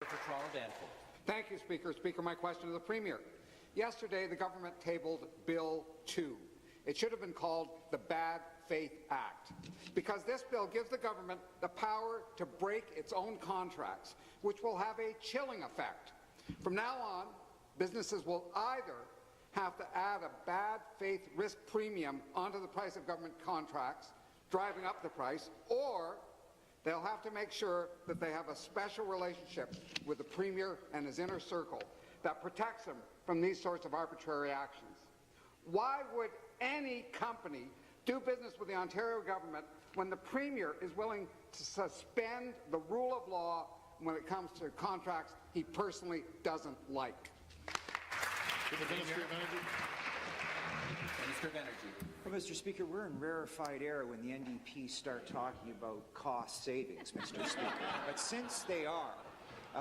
For Toronto Danforth. Thank you, Speaker. Speaker, my question to the Premier. Yesterday, the government tabled Bill 2. It should have been called the Bad Faith Act, because this bill gives the government the power to break its own contracts, which will have a chilling effect. From now on, businesses will either have to add a bad faith risk premium onto the price of government contracts, driving up the price, or they'll have to make sure that they have a special relationship with the Premier and his inner circle that protects them from these sorts of arbitrary actions. Why would any company do business with the Ontario government when the Premier is willing to suspend the rule of law when it comes to contracts he personally doesn't like? To the Minister of Energy. Minister of Energy. Well, Mr. Speaker, we're in rarefied air when the NDP start talking about cost savings, Mr. Speaker. But since they are,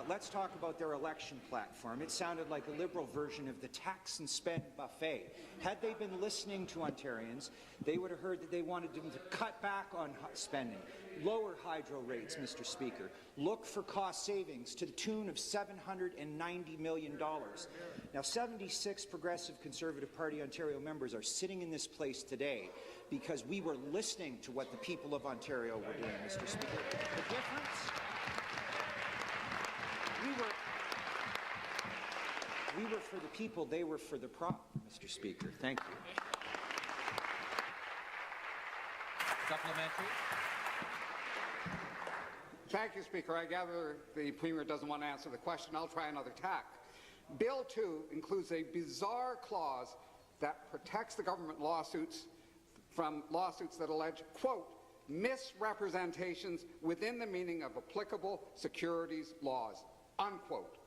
let's talk about their election platform. It sounded like a Liberal version of the tax and spend buffet. Had they been listening to Ontarians, they would have heard that they wanted them to cut back on spending, lower hydro rates, Mr. Speaker, look for cost savings to the tune of $790 million. Now, 76 Progressive Conservative Party Ontario members are sitting in this place today because we were listening to what the people of Ontario were doing, Mr. Speaker. The difference? We were for the people, they were for the prop, Mr. Speaker. Thank you. Supplementary. Thank you, Speaker. I gather the Premier doesn't want to answer the question. I'll try another tack. Bill 2 includes a bizarre clause that protects the government lawsuits from lawsuits that allege, quote, misrepresentations within the meaning of applicable securities laws, unquote.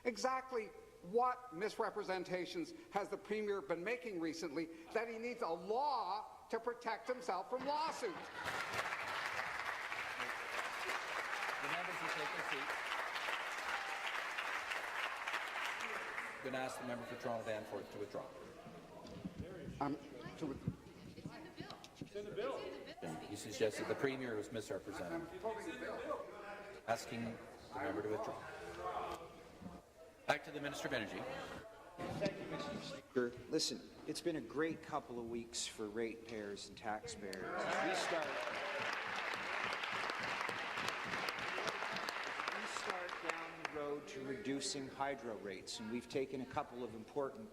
Exactly what misrepresentations has the Premier been making recently that he needs a law to protect himself from lawsuits? The members will take their seats. I'm going to ask the member for Toronto Danforth to withdraw. It's in the bill. He suggested the Premier was misrepresented. Asking the member to withdraw. Back to the Minister of Energy. Thank you, Mr. Speaker. Listen, it's been a great couple of weeks for ratepayers and taxpayers. We start down the road to reducing hydro rates, and we've taken a couple of important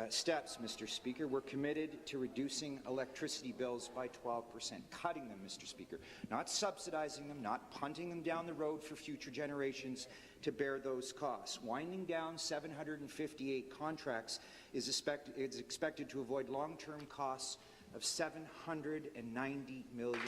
steps, Mr. Speaker. We're committed to reducing electricity bills by 12%, cutting them, Mr. Speaker, not subsidizing them, not punting them down the road for future generations to bear those costs. Winding down 758 contracts is expected to avoid long-term costs of $790 million.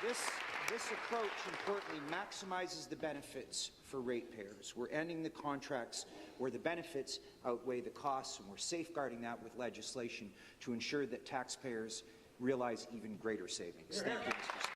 This approach, importantly, maximizes the benefits for ratepayers. We're ending the contracts where the benefits outweigh the costs, and we're safeguarding that with legislation to ensure that taxpayers realize even greater savings. Thank you, Mr. Speaker.